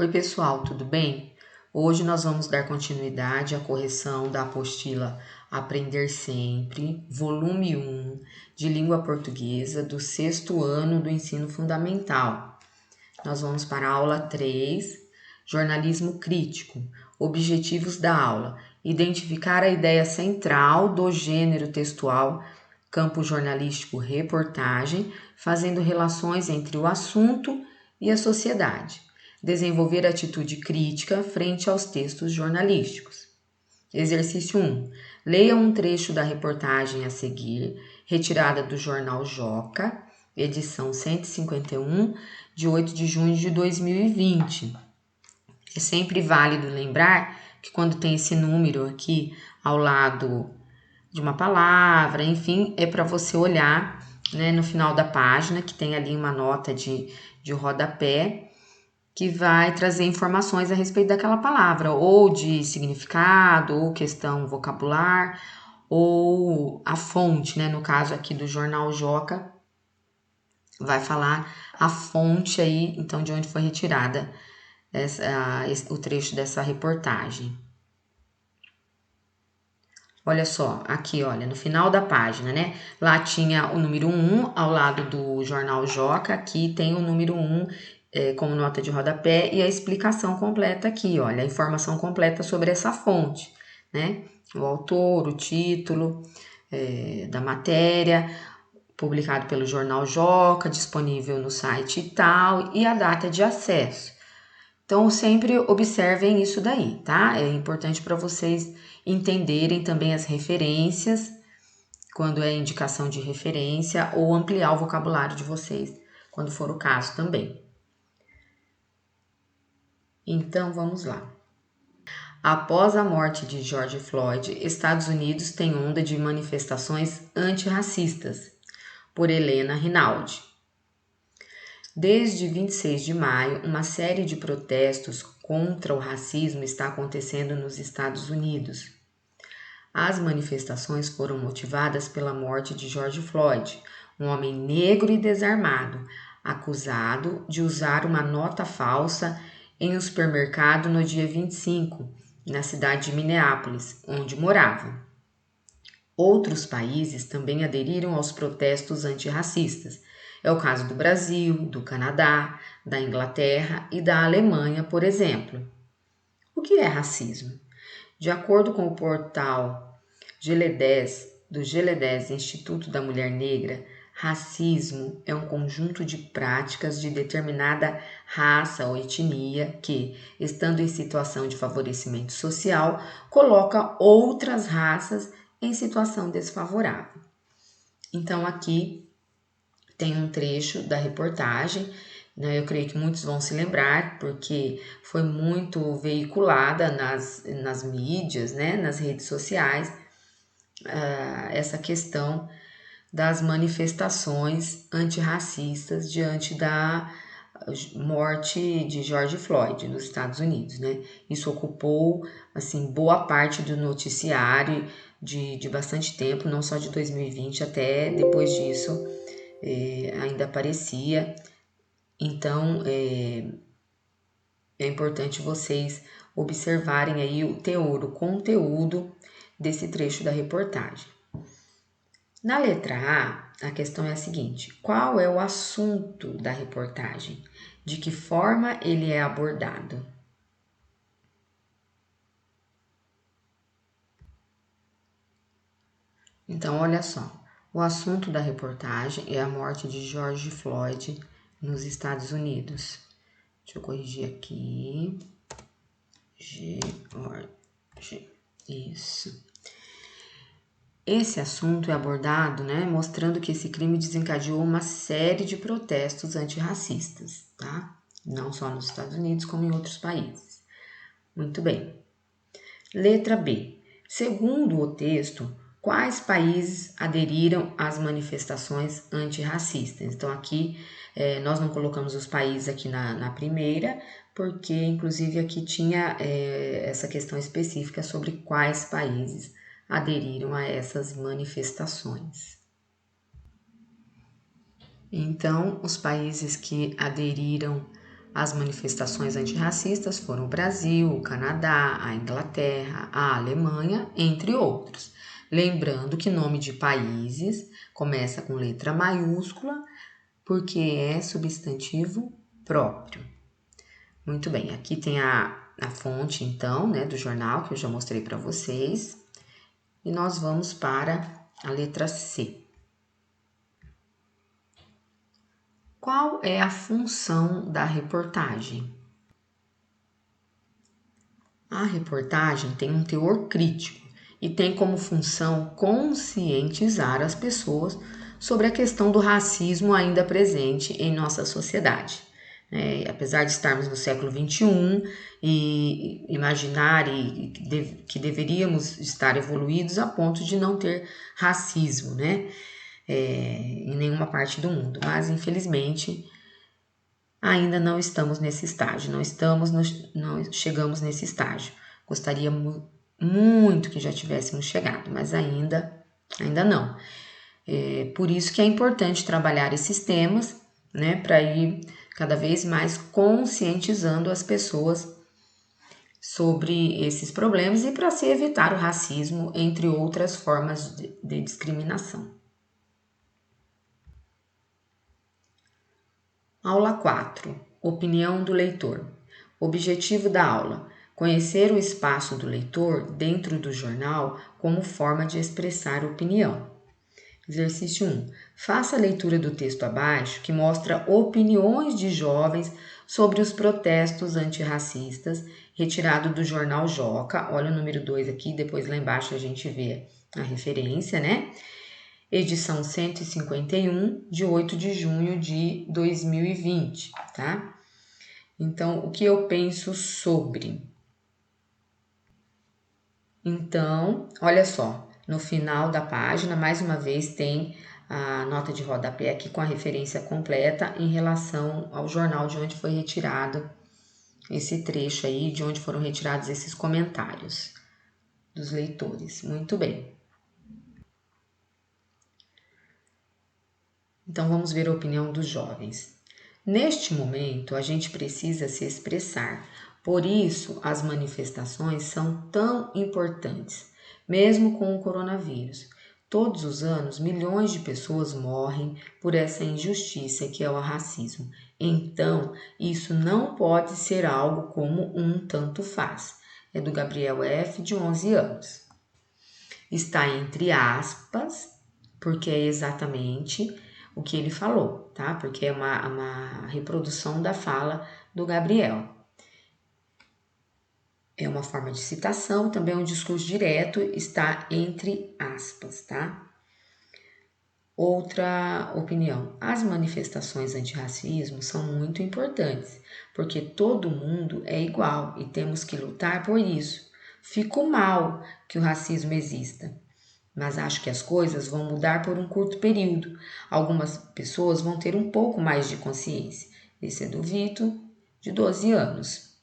Oi, pessoal, tudo bem? Hoje nós vamos dar continuidade à correção da apostila Aprender Sempre, volume 1, de língua portuguesa, do 6º ano do ensino fundamental. Nós vamos para a aula 3, jornalismo crítico. Objetivos da aula: identificar a ideia central do gênero textual, campo jornalístico reportagem, fazendo relações entre o assunto e a sociedade. Desenvolver atitude crítica frente aos textos jornalísticos. Exercício 1. Leia um trecho da reportagem a seguir, retirada do jornal Joca, edição 151, de 8 de junho de 2020. É sempre válido lembrar que quando tem esse número aqui ao lado de uma palavra, enfim, é para você olhar, né, no final da página, que tem ali uma nota de rodapé, que vai trazer informações a respeito daquela palavra, ou de significado, ou questão vocabular, ou a fonte, né? No caso aqui do Jornal Joca, vai falar a fonte aí, então, de onde foi retirada o trecho dessa reportagem. Olha só, aqui, olha, no final da página, né? Lá tinha o número 1 ao lado do Jornal Joca, aqui tem o número 1 como nota de rodapé e a explicação completa aqui, olha, a informação completa sobre essa fonte, né? O autor, o título da matéria, publicado pelo Jornal Joca, disponível no site e tal, e a data de acesso. Então, sempre observem isso daí, tá? É importante para vocês entenderem também as referências, quando é indicação de referência, ou ampliar o vocabulário de vocês, quando for o caso também. Então, vamos lá. Após a morte de George Floyd, Estados Unidos tem onda de manifestações antirracistas, por Helena Rinaldi. Desde 26 de maio, uma série de protestos contra o racismo está acontecendo nos Estados Unidos. As manifestações foram motivadas pela morte de George Floyd, um homem negro e desarmado, acusado de usar uma nota falsa em um supermercado no dia 25, na cidade de Minneapolis, onde morava. Outros países também aderiram aos protestos antirracistas. É o caso do Brasil, do Canadá, da Inglaterra e da Alemanha, por exemplo. O que é racismo? De acordo com o portal GL10, do GL10 Instituto da Mulher Negra, racismo é um conjunto de práticas de determinada raça ou etnia que, estando em situação de favorecimento social, coloca outras raças em situação desfavorável. Então, aqui tem um trecho da reportagem, né? Eu creio que muitos vão se lembrar, porque foi muito veiculada nas mídias, né? Nas redes sociais, essa questão das manifestações antirracistas diante da morte de George Floyd nos Estados Unidos, né? Isso ocupou, assim, boa parte do noticiário de bastante tempo, não só de 2020, até depois disso ainda aparecia. Então, é importante vocês observarem aí o teor, o conteúdo desse trecho da reportagem. Na letra A questão é a seguinte: qual é o assunto da reportagem? De que forma ele é abordado? Então, olha só, o assunto da reportagem é a morte de George Floyd nos Estados Unidos. Deixa eu corrigir aqui. George, isso. Esse assunto é abordado, né, mostrando que esse crime desencadeou uma série de protestos antirracistas, tá? Não só nos Estados Unidos, como em outros países. Muito bem. Letra B. Segundo o texto, quais países aderiram às manifestações antirracistas? Então, aqui nós não colocamos os países aqui na primeira, porque inclusive aqui tinha essa questão específica sobre quais países aderiram a essas manifestações. Então, os países que aderiram As manifestações antirracistas foram o Brasil, o Canadá, a Inglaterra, a Alemanha, entre outros. Lembrando que nome de países começa com letra maiúscula, porque é substantivo próprio. Muito bem, aqui tem a fonte, então, né, do jornal, que eu já mostrei para vocês. E nós vamos para a letra C. Qual é a função da reportagem? A reportagem tem um teor crítico e tem como função conscientizar as pessoas sobre a questão do racismo ainda presente em nossa sociedade. Apesar de estarmos no século XXI e imaginar que deveríamos estar evoluídos a ponto de não ter racismo, né? Em nenhuma parte do mundo, mas infelizmente ainda não estamos nesse estágio, não chegamos nesse estágio. Gostaríamos muito que já tivéssemos chegado, mas ainda não. Por isso que é importante trabalhar esses temas, né, para ir cada vez mais conscientizando as pessoas sobre esses problemas e para se evitar o racismo, entre outras formas de discriminação. Aula 4. Opinião do leitor. Objetivo da aula: conhecer o espaço do leitor dentro do jornal como forma de expressar opinião. Exercício 1. Faça a leitura do texto abaixo, que mostra opiniões de jovens sobre os protestos antirracistas, retirado do jornal Joca. Olha o número 2 aqui, depois lá embaixo a gente vê a referência, né? Edição 151, de 8 de junho de 2020, tá? Então, o que eu penso sobre? Então, olha só, no final da página, mais uma vez, tem a nota de rodapé aqui com a referência completa em relação ao jornal de onde foi retirado esse trecho aí, de onde foram retirados esses comentários dos leitores. Muito bem. Então, vamos ver a opinião dos jovens. Neste momento, a gente precisa se expressar, por isso as manifestações são tão importantes, mesmo com o coronavírus. Todos os anos, milhões de pessoas morrem por essa injustiça que é o racismo. Então, isso não pode ser algo como um tanto faz. É do Gabriel F., de 11 anos. Está entre aspas, porque é exatamente o que ele falou, tá? Porque é uma reprodução da fala do Gabriel. É uma forma de citação, também é um discurso direto, está entre aspas, tá? Outra opinião. As manifestações antirracismo são muito importantes, porque todo mundo é igual e temos que lutar por isso. Fico mal que o racismo exista, mas acho que as coisas vão mudar por um curto período. Algumas pessoas vão ter um pouco mais de consciência. Esse é do Vitor, de 12 anos.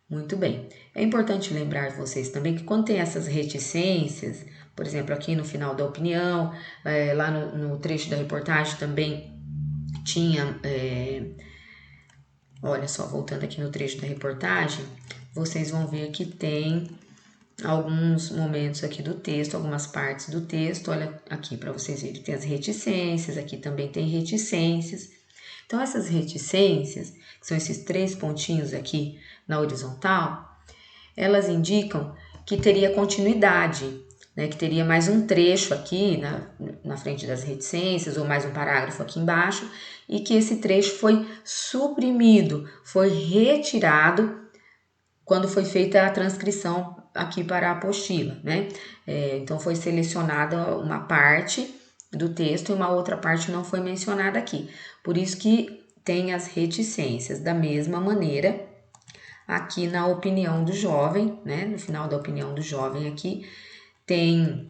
Muito bem. É importante lembrar vocês também que quando tem essas reticências, por exemplo, aqui no final da opinião, lá no trecho da reportagem também tinha, olha só, voltando aqui no trecho da reportagem, vocês vão ver que tem alguns momentos aqui do texto, algumas partes do texto, olha aqui para vocês verem, tem as reticências, aqui também tem reticências. Então, essas reticências, que são esses 3 pontinhos aqui na horizontal, elas indicam que teria continuidade, né, que teria mais um trecho aqui na frente das reticências, ou mais um parágrafo aqui embaixo, e que esse trecho foi suprimido, foi retirado quando foi feita a transcrição aqui para a apostila, né? Então, foi selecionada uma parte do texto e uma outra parte não foi mencionada aqui. Por isso que tem as reticências. Da mesma maneira, aqui na opinião do jovem, né? No final da opinião do jovem aqui, tem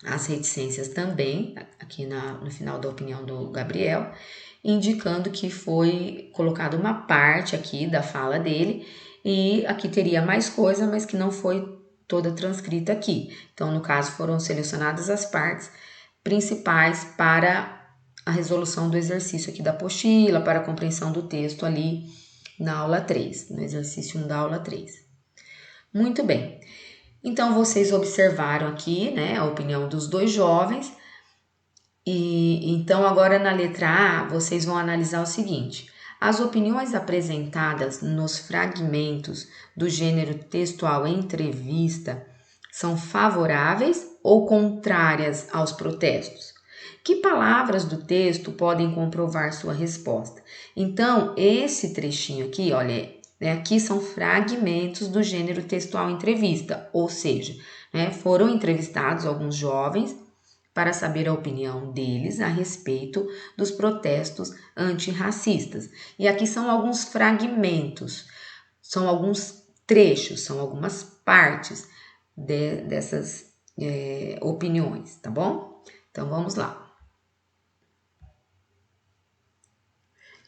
as reticências também, aqui no final da opinião do Gabriel, indicando que foi colocada uma parte aqui da fala dele e aqui teria mais coisa, mas que não foi toda transcrita aqui. Então, no caso, foram selecionadas as partes principais para a resolução do exercício aqui da apostila, para a compreensão do texto ali na aula 3, no exercício 1 da aula 3. Muito bem. Então, vocês observaram aqui, né, a opinião dos dois jovens. E então, agora na letra A, vocês vão analisar o seguinte: as opiniões apresentadas nos fragmentos do gênero textual entrevista são favoráveis ou contrárias aos protestos? Que palavras do texto podem comprovar sua resposta? Então, esse trechinho aqui, olha, aqui são fragmentos do gênero textual entrevista, ou seja, foram entrevistados alguns jovens para saber a opinião deles a respeito dos protestos antirracistas. E aqui são alguns fragmentos, são alguns trechos, são algumas partes dessas opiniões, tá bom? Então, vamos lá.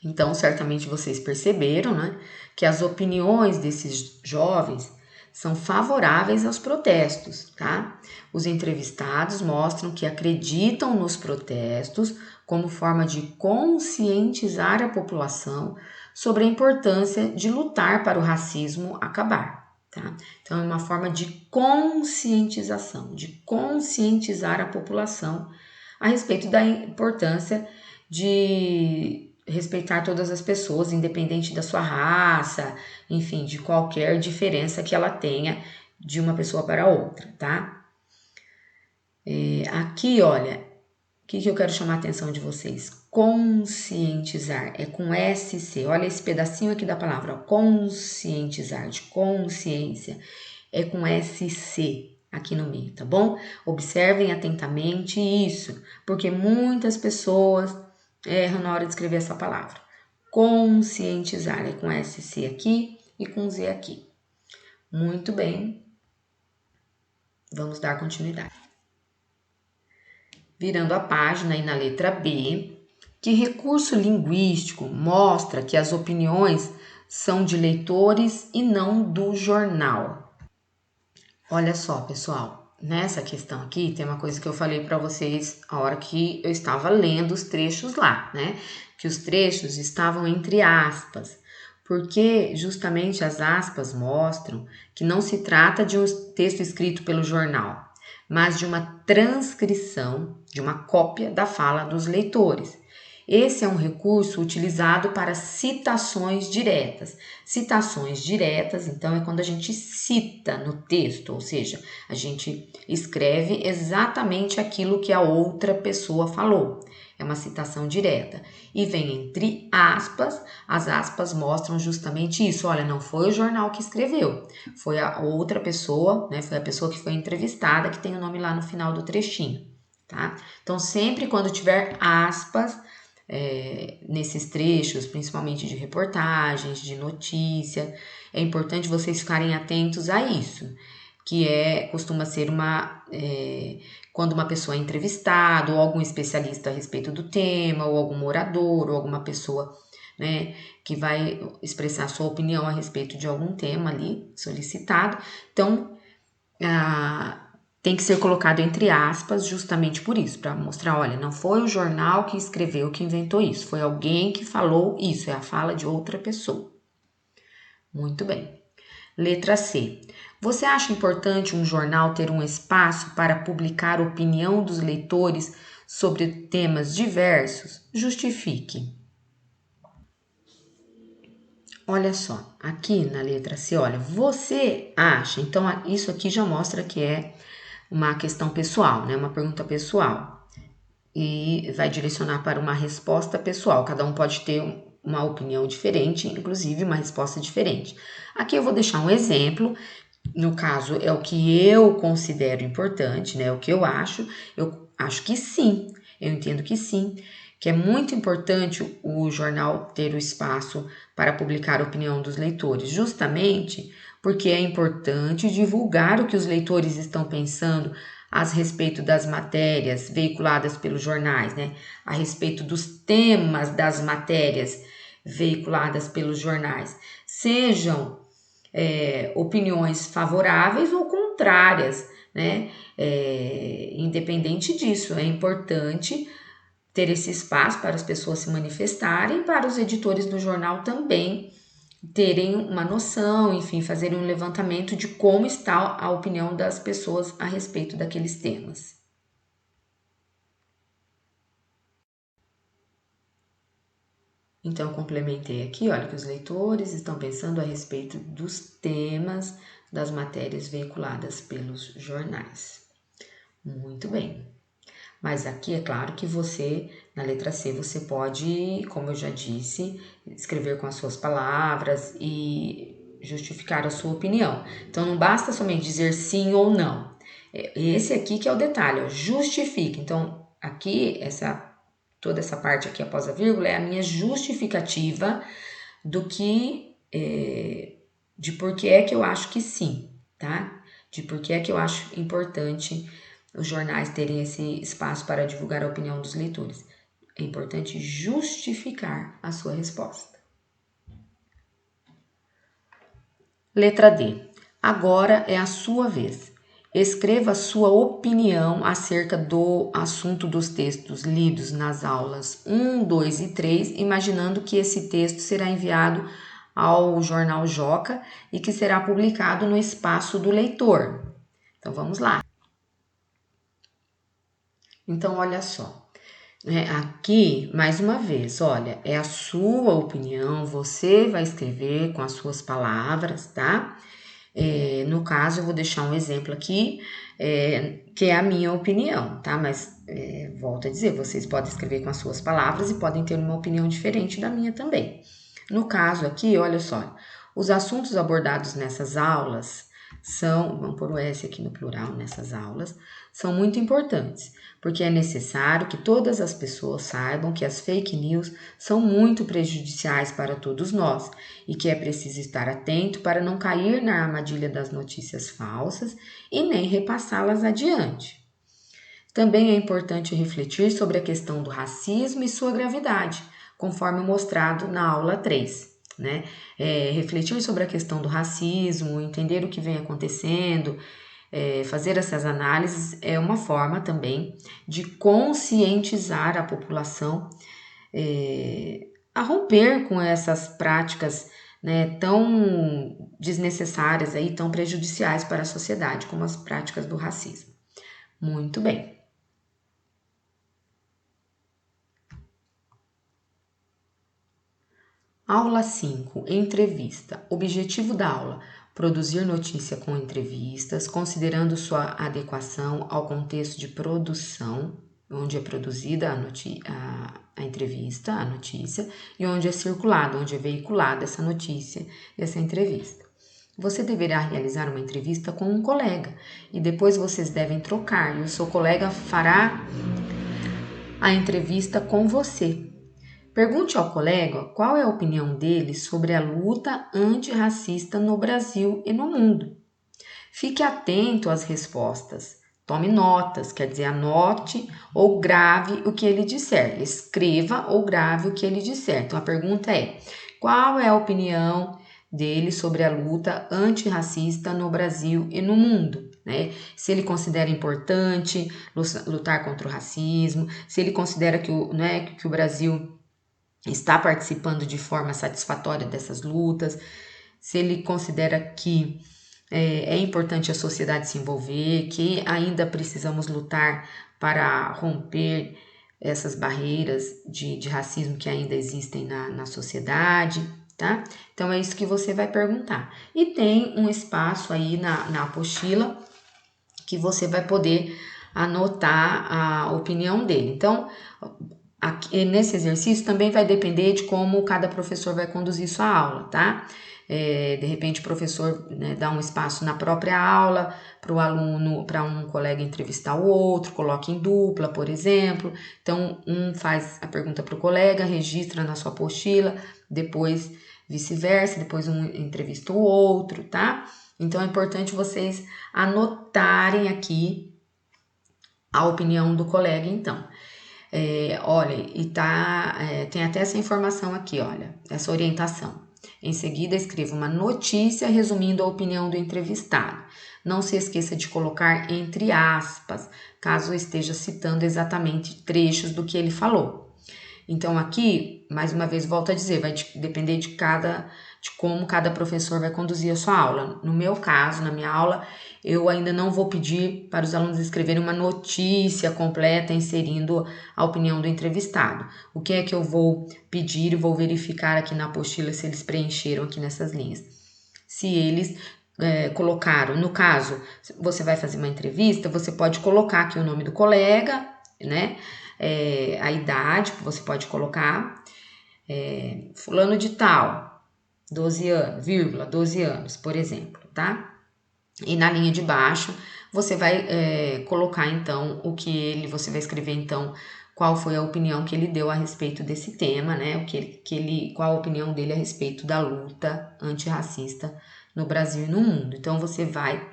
Então, certamente vocês perceberam, né, que as opiniões desses jovens são favoráveis aos protestos, tá? Os entrevistados mostram que acreditam nos protestos como forma de conscientizar a população sobre a importância de lutar para o racismo acabar, tá? Então, é uma forma de conscientização, de conscientizar a população a respeito da importância de respeitar todas as pessoas, independente da sua raça, enfim, de qualquer diferença que ela tenha de uma pessoa para outra, tá? Aqui, olha, o que eu quero chamar a atenção de vocês? Conscientizar, é com SC, olha esse pedacinho aqui da palavra, ó, conscientizar, de consciência, é com SC aqui no meio, tá bom? Observem atentamente isso, porque muitas pessoas erram na hora de escrever essa palavra. Conscientizar é com SC aqui e com Z aqui. Muito bem. Vamos dar continuidade. Virando a página aí na letra B, que recurso linguístico mostra que as opiniões são de leitores e não do jornal? Olha só, pessoal, nessa questão aqui tem uma coisa que eu falei para vocês a hora que eu estava lendo os trechos lá, né? Que os trechos estavam entre aspas, porque justamente as aspas mostram que não se trata de um texto escrito pelo jornal, mas de uma transcrição, de uma cópia da fala dos leitores. Esse é um recurso utilizado para citações diretas. Citações diretas, então, é quando a gente cita no texto, ou seja, a gente escreve exatamente aquilo que a outra pessoa falou. É uma citação direta. E vem entre aspas, as aspas mostram justamente isso. Olha, não foi o jornal que escreveu, foi a outra pessoa, né? Foi a pessoa que foi entrevistada, que tem o nome lá no final do trechinho, tá? Então, sempre quando tiver aspas, nesses trechos, principalmente de reportagens, de notícia, é importante vocês ficarem atentos a isso, que costuma ser quando uma pessoa é entrevistada, ou algum especialista a respeito do tema, ou algum orador, ou alguma pessoa, né, que vai expressar sua opinião a respeito de algum tema ali solicitado. Então, tem que ser colocado entre aspas justamente por isso, para mostrar, olha, não foi o jornal que escreveu, que inventou isso, foi alguém que falou isso, é a fala de outra pessoa. Muito bem. Letra C. Você acha importante um jornal ter um espaço para publicar opinião dos leitores sobre temas diversos? Justifique. Olha só, aqui na letra C, olha, você acha, então isso aqui já mostra que é uma questão pessoal, né? Uma pergunta pessoal. E vai direcionar para uma resposta pessoal. Cada um pode ter uma opinião diferente, inclusive uma resposta diferente. Aqui eu vou deixar um exemplo. No caso, é o que eu considero importante, né? O que eu acho. Eu acho que sim. Eu entendo que sim. Que é muito importante o jornal ter o espaço para publicar a opinião dos leitores, justamente porque é importante divulgar o que os leitores estão pensando a respeito das matérias veiculadas pelos jornais, né? A respeito dos temas das matérias veiculadas pelos jornais, sejam opiniões favoráveis ou contrárias, né? Independente disso, é importante ter esse espaço para as pessoas se manifestarem, para os editores do jornal também terem uma noção, enfim, fazerem um levantamento de como está a opinião das pessoas a respeito daqueles temas. Então, complementei aqui, olha, que os leitores estão pensando a respeito dos temas das matérias veiculadas pelos jornais. Muito bem. Mas aqui é claro que você, na letra C, você pode, como eu já disse, escrever com as suas palavras e justificar a sua opinião. Então, não basta somente dizer sim ou não. Esse aqui que é o detalhe, ó, justifique. Então, aqui, toda essa parte aqui após a vírgula é a minha justificativa do que, de por que é que eu acho que sim, tá? De por que é que eu acho importante os jornais terem esse espaço para divulgar a opinião dos leitores. É importante justificar a sua resposta. Letra D. Agora é a sua vez. Escreva sua opinião acerca do assunto dos textos lidos nas aulas 1, 2 e 3, imaginando que esse texto será enviado ao jornal Joca e que será publicado no espaço do leitor. Então vamos lá. Então, olha só. Aqui, mais uma vez, olha, é a sua opinião, você vai escrever com as suas palavras, tá? No caso, eu vou deixar um exemplo aqui, que é a minha opinião, tá? Mas, volto a dizer, vocês podem escrever com as suas palavras e podem ter uma opinião diferente da minha também. No caso aqui, olha só, os assuntos abordados nessas aulas vamos pôr o S aqui no plural, nessas aulas, são muito importantes, porque é necessário que todas as pessoas saibam que as fake news são muito prejudiciais para todos nós e que é preciso estar atento para não cair na armadilha das notícias falsas e nem repassá-las adiante. Também é importante refletir sobre a questão do racismo e sua gravidade, conforme mostrado na aula 3. Né? Refletir sobre a questão do racismo, entender o que vem acontecendo, fazer essas análises é uma forma também de conscientizar a população a romper com essas práticas, né, tão desnecessárias, aí, tão prejudiciais para a sociedade, como as práticas do racismo. Muito bem. Aula 5. Entrevista. Objetivo da aula: produzir notícia com entrevistas, considerando sua adequação ao contexto de produção, onde é produzida a entrevista, a notícia, e onde é circulada, onde é veiculada essa notícia, essa entrevista. Você deverá realizar uma entrevista com um colega e depois vocês devem trocar e o seu colega fará a entrevista com você. Pergunte ao colega qual é a opinião dele sobre a luta antirracista no Brasil e no mundo. Fique atento às respostas. Tome notas, quer dizer, anote ou grave o que ele disser. Escreva ou grave o que ele disser. Então, a pergunta é: qual é a opinião dele sobre a luta antirracista no Brasil e no mundo? Né? Se ele considera importante lutar contra o racismo, se ele considera que o Brasil está participando de forma satisfatória dessas lutas, se ele considera que é importante a sociedade se envolver, que ainda precisamos lutar para romper essas barreiras de racismo que ainda existem na sociedade, tá? Então, é isso que você vai perguntar. E tem um espaço aí na apostila que você vai poder anotar a opinião dele. Então, aqui, nesse exercício também vai depender de como cada professor vai conduzir sua aula, tá? De repente o professor, né, dá um espaço na própria aula para o aluno, para um colega entrevistar o outro, coloca em dupla, por exemplo. Então, um faz a pergunta para o colega, registra na sua apostila, depois vice-versa, depois um entrevista o outro, tá? Então, é importante vocês anotarem aqui a opinião do colega, então. Olha, tem até essa informação aqui, olha, essa orientação. Em seguida, escreva uma notícia resumindo a opinião do entrevistado. Não se esqueça de colocar entre aspas, caso esteja citando exatamente trechos do que ele falou. Então, aqui, mais uma vez, volto a dizer, vai depender de de como cada professor vai conduzir a sua aula. No meu caso, na minha aula, eu ainda não vou pedir para os alunos escreverem uma notícia completa inserindo a opinião do entrevistado. O que é que eu vou pedir e vou verificar aqui na apostila se eles preencheram aqui nessas linhas. Se eles colocaram, no caso, você vai fazer uma entrevista, você pode colocar aqui o nome do colega, né? A idade que você pode colocar, fulano de tal, 12 anos, 12 anos, por exemplo, tá? E na linha de baixo, você vai colocar, então, você vai escrever, então, qual foi a opinião que ele deu a respeito desse tema, né? Qual a opinião dele a respeito da luta antirracista no Brasil e no mundo. Então, você vai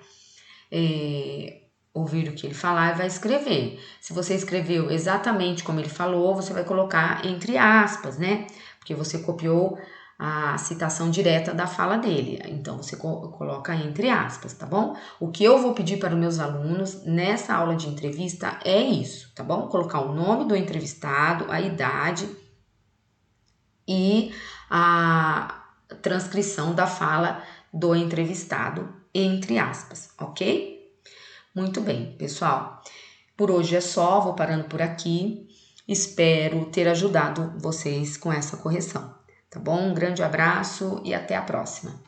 ouvir o que ele falar e vai escrever. Se você escreveu exatamente como ele falou, você vai colocar entre aspas, né? Porque você copiou a citação direta da fala dele. Então, você coloca entre aspas, tá bom? O que eu vou pedir para os meus alunos nessa aula de entrevista é isso, tá bom? Colocar o nome do entrevistado, a idade e a transcrição da fala do entrevistado, entre aspas, ok? Muito bem, pessoal. Por hoje é só, vou parando por aqui. Espero ter ajudado vocês com essa correção, tá bom? Um grande abraço e até a próxima.